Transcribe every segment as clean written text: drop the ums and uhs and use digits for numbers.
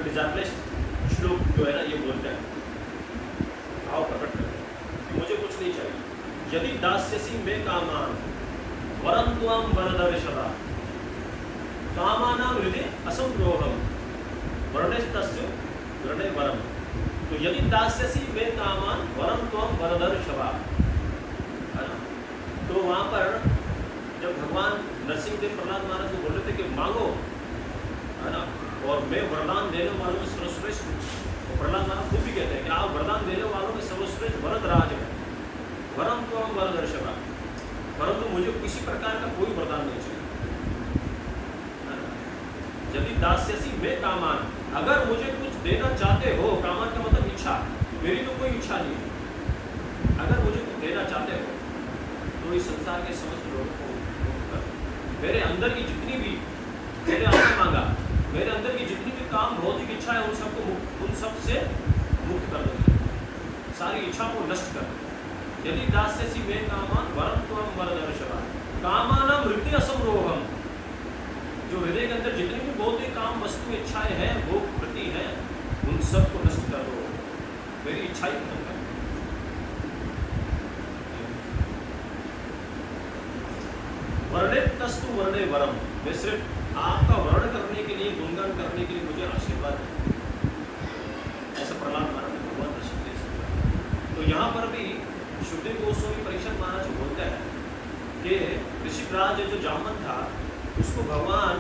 डिजार्टलेस श्लोक जो है ना ये बोलते हैं, भाव प्रकट करते हैं कि मुझे कुछ नहीं चाहिए। यदि दास्यसि मे कामान वरं त्वं वरदर्शवा कामानां हृदये असंरोहम् वर्णेस्तस्य वरणे वरम। तो यदि दास्यसि मे कामान वरं त्वं वरदर्शवा, है ना। तो वहाँ पर जब भगवान नरसिंहदेव प्रहलाद महाराज को बोल रहे थे कि मांगो, है ना, और मैं वरदान देने वालों में सर्वश्रेष्ठ हूँ, तो प्रहलाद महाराज खुद भी कहते हैं कि आप वरदान देने वालों में सर्वश्रेष्ठ वरदराज है, वरं त्वं वरदर्शवा, परंतु मुझे किसी प्रकार का कोई वरदान नहीं चाहिए। यदि दास्यसि मे कामान, अगर मुझे कुछ देना चाहते हो, कामान का मतलब इच्छा, मेरी तो कोई इच्छा नहीं है, अगर मुझे कुछ देना चाहते हो तो इस संसार के समस्त लोगों को मुक्त कर, मेरे अंदर की जितनी भी, मेरे अंदर मांगा, मेरे अंदर की जितनी भी काम भौतिक इच्छा है उन सब से मुक्त कर दो, सारी इच्छा को नष्ट कर दो। यदि दास्यसि मे कामान वरं त्वं वरदर्शवा कामानां हृदये असंरोहम्, जो हृदय के अंदर जितनी भी भौतिक काम वस्तु इच्छाएं हैं, वो प्रति हैं, उन सब को नष्ट कर दो, मेरी इच्छा ही खत्म कर। वर्णेस्तु वर्णे वरम, मैं सिर्फ आपका वर्ण करने के लिए, गुणगान करने के लिए मुझे आशीर्वाद है, ऐसा प्रहलाद महाराज ने भगवान ऋषि से। तो यहाँ पर भी शुद्धदेव गोस्वामी परीक्षित महाराज बोलते हैं कि ऋषिराज जो जामन था उसको भगवान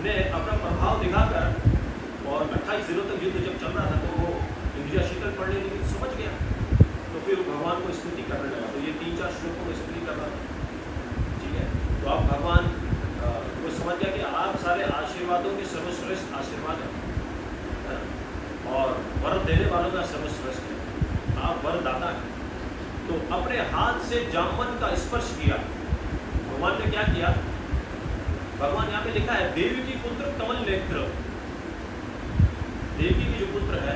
ने अपना प्रभाव दिखाकर, और 28 दिनों तक युद्ध जब चल रहा था तो वो इंद्रिया शीतल पढ़ने की समझ गया, तो फिर भगवान को स्तुति करने लगा। तो ये 3-4 श्लोकों में स्तुति कर रहा था, ठीक है। तो अब भगवान वो समझ गया कि आप सारे आशीर्वादों के सर्वश्रेष्ठ आशीर्वाद है और वर देने वालों का सर्वश्रेष्ठ है, आप वर दाता हैं। तो अपने हाथ से जामवन का स्पर्श किया। भगवान ने क्या किया, भगवान यहाँ पे लिखा है देवी की पुत्र कमल नेत्र, देवी की जो पुत्र है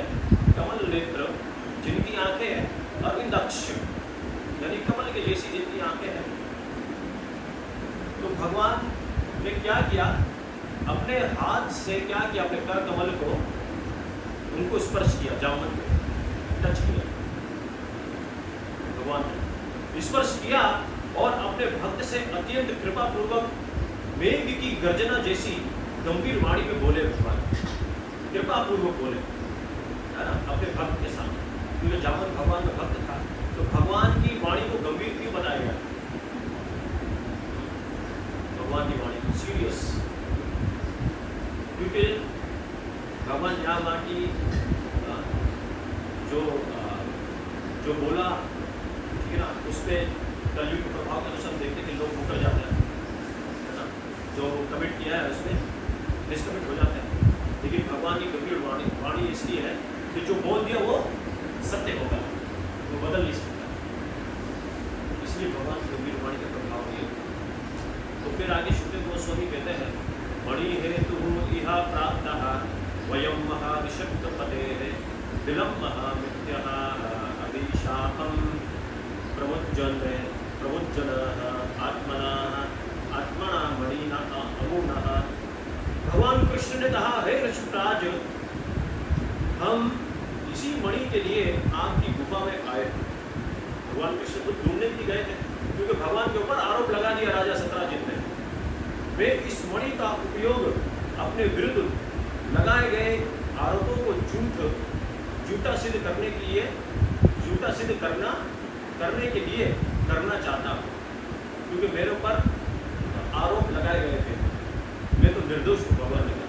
कमल नेत्र, जिनकी आंखें हैं अरविंदाक्ष, यानी कमल के जैसी जिनकी आंखें हैं। तो भगवान ने क्या किया, अपने हाथ से क्या किया, अपने कर कमल को उनको स्पर्श किया, जामन को टच किया, भगवान ने स्पर्श किया और अपने भक्त से अत्यंत कृपा पूर्वक मेघ की गर्जना जैसी गंभीर वाणी में बोले। भगवान कृपा पूर्वक बोले, है ना, अपने भक्त के सामने, क्योंकि जामन भगवान का भक्त था, तो भगवान की वाणी को गंभीर क्यों बताया गया, भगवान की वाणी को सीरियस, क्योंकि भगवान यहाँ वाणी जो बोला, ठीक है ना, उस पर कलयुग के प्रभाव के अनुसार देखते कि लोग मुकर जाते हैं, है ना, जो कमिट किया है उसमें डिसकमिट हो जाते हैं। लेकिन भगवान की गंभीर वाणी इसलिए है कि जो बोल दिया वो सत्य होगा, वो बदल नहीं सकता, इसलिए भगवान की गंभीर वाणी का प्रभाव ये। तो फिर आगे शुद्धदेव गोस्वामी कहते हैं मणि हेतु इहा प्राप्त वयम महाविशक्तपते दिलम महामित्यः अभिशापम प्रवुज्जन आत्मना मणिना अमूनः। भगवान कृष्ण ने कहा, हे ऋषिराज, हम इसी मणि के लिए आपकी गुफा में आए थे। भगवान कृष्ण को ढूंढने भी गए थे, क्योंकि भगवान के ऊपर आरोप लगा दिया राजा सत्राजित ने। वे इस मणि का उपयोग अपने विरुद्ध लगाए गए आरोपों को झूठा सिद्ध करने के लिए, झूठा सिद्ध करने के लिए करना चाहता हूँ, क्योंकि मेरे ऊपर आरोप लगाए गए थे, मैं तो निर्दोष हूँ। भगवान ने कहा,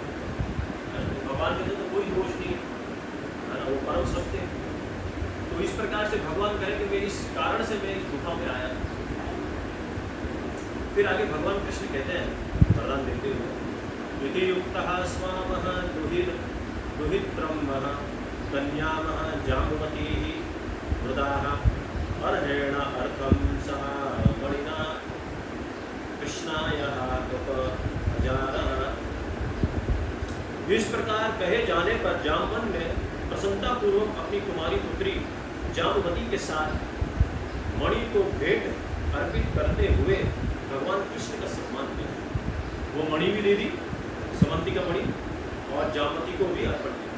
भगवान के तो कोई दोष नहीं है, वो परम सत्य है। तो इस प्रकार से भगवान कहे कि मैं इस कारण से मैं इस गुफा में आया। फिर आगे भगवान कृष्ण कहते हैं वरदान देते हुए, यदि युक्तः स्वामः दुहित्रम्मः कन्यामः जाम्बवतीः वृदाः अर्हेण अर्थं सः मणिना कृष्णायः उपजारः। इस प्रकार कहे जाने पर जाम्बवन ने प्रसन्नता पूर्वक अपनी कुमारी पुत्री जाम्बवती के साथ मणि को भेंट अर्पित करते हुए भगवान कृष्ण का सम्मान किया। वो मणि भी दे दी, समंती का मणि, और जामवती को भी अर्पण किया।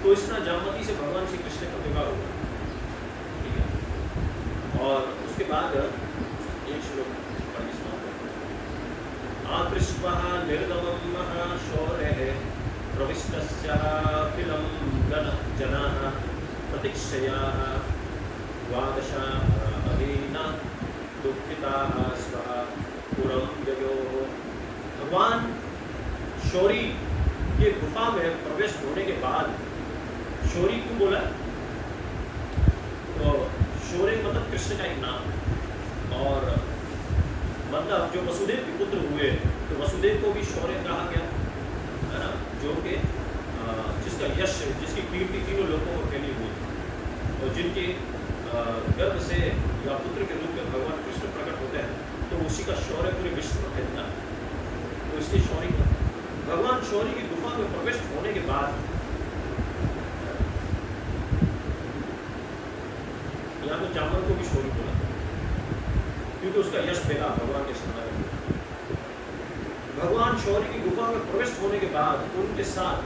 तो इस तरह जामवती से भगवान श्री कृष्ण का विवाह हुआ, ठीक है। और उसके बाद एक श्लोक पढ़िए समाप्त। आकृष्वः निर्गमः शौरेः प्रविष्टस्याखिलं जनाः प्रतीक्षयाः द्वादशा अहीना दुःखिताः स्वः पुरं ययोः। भगवान शौरी के गुफा में प्रवेश होने के बाद, शौरी क्यों बोला? तो शौर्य मतलब कृष्ण का एक नाम, और मतलब जो वसुदेव के पुत्र हुए, तो वसुदेव को भी शौर्य कहा गया, है ना, जो कि जिसका यश, जिसकी कीर्ति तीनों लोगों में फैली हुई, और जिनके गर्भ से या पुत्र के रूप में भगवान कृष्ण प्रकट होते हैं, तो उसी का शौर्य पूरे विश्व में फैलता है। तो इसलिए शौर्य, भगवान शौर्य की गुफा में प्रवेश होने के बाद यहाँ पे जामवंत को भी शौर्य बोला, क्योंकि उसका यश फैला भगवान के सामने। भगवान शौर्य की गुफा में प्रवेश होने के बाद उनके साथ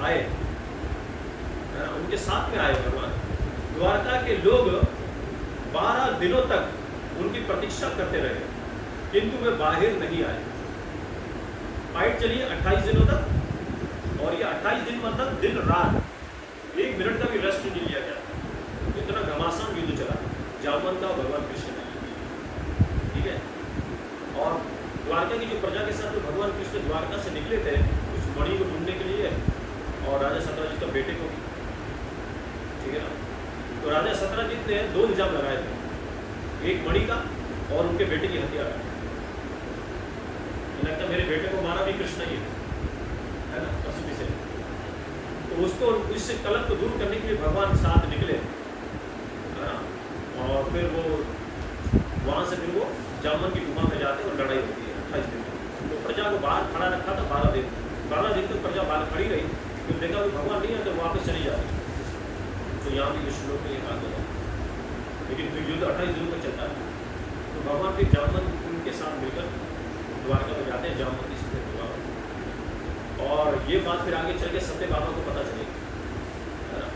आए, उनके साथ में आए भगवान। द्वारका के लोग 12 दिनों तक उनकी प्रतीक्षा करते रहे, किंतु वे बाहर नहीं आए। फाइट चलिए 28 दिनों तक, और ये 28 दिन मतलब दिन रात 1 मिनट का भी रेस्ट नहीं लिया गया। इतना घमासान युद्ध चला जामवंत और भगवान कृष्ण ने, ठीक है। और द्वारका की जो प्रजा के साथ जो भगवान कृष्ण द्वारका से निकले थे उस मणि को ढूंढने के लिए, और राजा सत्यजीत का बेटे को भी, ठीक है ना। तो राजा सत्यजीत ने 2 इल्जाम लगाए थे, एक मणि का और उनके बेटे की हत्या का। लगता मेरे बेटे को मारा भी कृष्ण ही है ना, पशुपति से। तो उसको, इससे कलंक को दूर करने के लिए भगवान साथ निकले, है ना। और फिर वो वहाँ से फिर वो जामवंत की गुफा में जाते हैं और लड़ाई होती है 28 दिन में। तो प्रजा को बाहर खड़ा रखा था 12 दिन, 12 दिन तक प्रजा बाहर खड़ी रही। फिर देखा कि भगवान नहीं है तो वापस चली जाती। तो यहाँ भी श्लोक में ये बात है, लेकिन फिर युद्ध 28 दिनों तक चलता है। तो भगवान फिर जामवंत उनके साथ मिलकर द्वारका में जाते हैं, जामवती से विवाह। और ये बात फिर आगे चल के सत्य बाबा को पता चलेगी, है ना।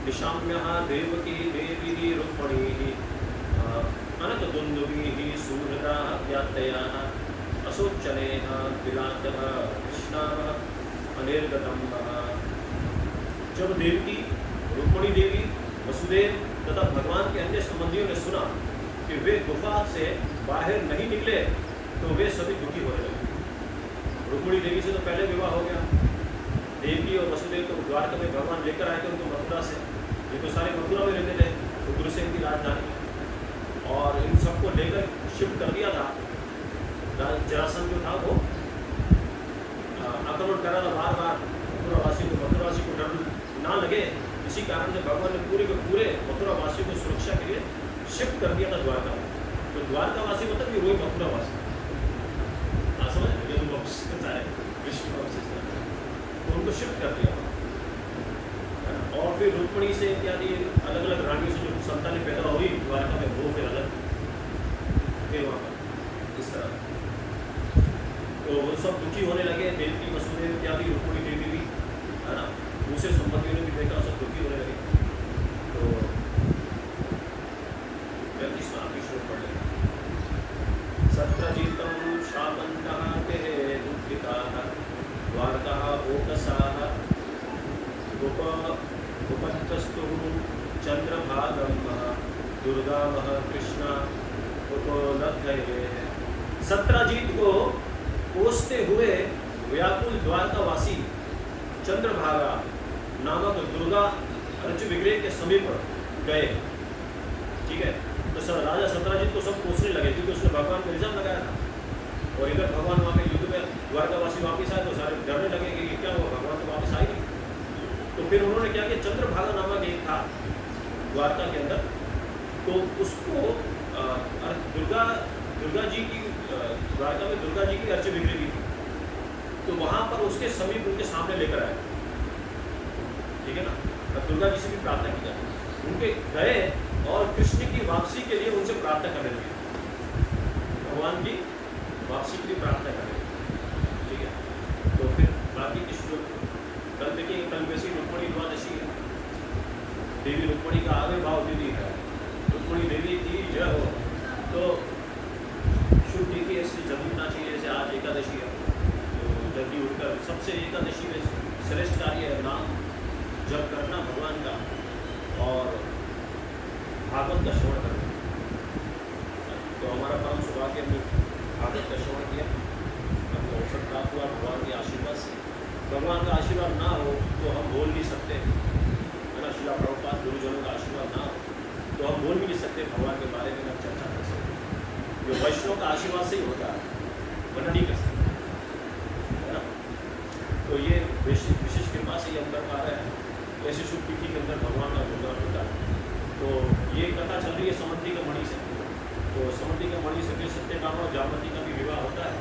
निशाम्यः देवकी देवी रुक्मिणी अनकदुन्दुभिः सुहृदा व्यात्तयाः अशोचनेः विलासः कृष्णाः अनिर्गतं। जब देवकी, रुक्मिणी देवी, वसुदेव तथा भगवान के अन्य संबंधियों ने सुना कि वे गुफा से बाहर नहीं निकले, तो वे सभी दुखी होने लगे। रुक्मिणी देवी से तो पहले विवाह हो गया, देवकी और वसुदेव तो द्वारका में भगवान लेकर आए थे उनको मथुरा से, ये तो सारे मथुरा में रहते थे, उग्रसेन की राजधानी, और इन सबको लेकर शिफ्ट कर दिया था। जरासंध जो था वो आक्रमण करा था बार बार मथुरावासी को, मथुरावासी को डर ना लगे, इसी कारण से भगवान ने पूरे के पूरे मथुरावासियों को सुरक्षा के लिए शिफ्ट कर दिया था द्वारका में। तो द्वारकावासी मतलब कि वही मथुरावासी, समझ ये तो विष्णु तो उनको शिफ्ट कर दिया। और फिर रुक्मिणी से इत्यादि अलग अलग रानियों से जो संतानें पैदा हुई द्वारका में, वो फिर अलग फिर वहाँ पर इस तरह। तो वो सब दुखी होने लगे, देवकी वसुदेव इत्यादि, रुक्मिणी देवी भी, है ना। दूसरे संपत्तियों ने भी देखा, सब दुखी होने लगे। तो 35वां श्लोक पढ़ लें। सत्रजितं शापन्तः ते दुःखिताः द्वारकाः ओकसाः उपस्थस्तुः चन्द्रभागं दुर्गामः कृष्ण उपलब्धये। सत्रजीत को कोसते हुए व्याकुल द्वारकावासी चंद्रभागा नामक दुर्गा अर्च विग्रह के समीप गए, ठीक है। तो सर राजा सत्यजीत को सब कोसने लगे, क्योंकि उसने भगवान को इल्जाम लगाया था। और इधर भगवान वहाँ पे युद्ध में द्वारकावासी वापस आए, तो सारे डरने लगे कि ये क्या हुआ, भगवान तो वापस आए नहीं। तो फिर उन्होंने क्या किया, चंद्रभागा नामक एक था द्वारका के अंदर, तो उसको दुर्गा जी की, द्वारका में दुर्गा जी की अर्च विग्रह भी थी, तो वहाँ पर उसके समीप उनके सामने लेकर आए, ठीक है ना। अब दुर्गा जी से भी प्रार्थना की जाती, उनके गए और कृष्ण की वापसी के लिए उनसे प्रार्थना करने लगे, भगवान की वापसी के लिए प्रार्थना करने लगे, ठीक है। तो फिर कल रुक्मणी द्वादशी है, देवी रुक्मणी का आविर्भाव तिथि है, रुक्मणी देवी की जय हो। तो शुभ तिथि ऐसे जब उठना चाहिए, जैसे आज एकादशी है तो जल्दी उठकर सबसे एकादशी में श्रेष्ठ कार्य है नाम जप करना भगवान का और भागवत का श्रवण करना। तो हमारा परम सौभाग्य हमने भागवत का श्रवण किया, हमको अवसर प्राप्त हुआ भगवान के आशीर्वाद से। भगवान का आशीर्वाद ना हो तो हम बोल नहीं सकते, है ना। श्रील प्रभुपाद गुरुजनों का आशीर्वाद ना हो तो हम बोल भी नहीं सकते, भगवान के बारे में हम चर्चा कर सकते। जो वैष्णव का आशीर्वाद से ही होता है, वरना नहीं कर सकते, है ना। तो ये विशेष कृपा से ही हम कर पा रहे हैं। ऐसे शुभ तिथि के अंदर भगवान का गुणगान होता है। तो ये कथा चल रही है समंती का मणि से, तो समंती का मणि से फिर सत्यभामा और जामवती का भी विवाह होता है।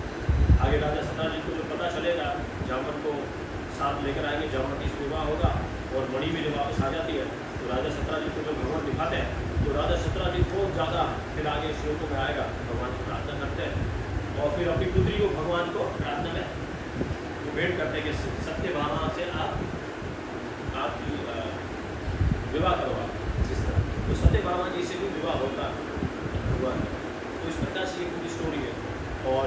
आगे राजा सत्राजित को जो पता चलेगा, जामवत को साथ लेकर आएंगे, जामवती से विवाह होगा और मणि भी जब वापस आ जाती है तो राजा सत्राजित को जब भगवान दिखाते हैं तो राजा सत्राजित बहुत ज़्यादा फिर आगे श्लोकों में आएगा, भगवान की प्रार्थना करते हैं और फिर अपनी पुत्री को भगवान को प्रार्थना में भेंट करते हैं कि सत्यभामा से आप विवाह करवा जिस तरह। तो सत्यभामा जी से भी विवाह होता है भगवान का। तो इस प्रकार से ये पूरी स्टोरी है। और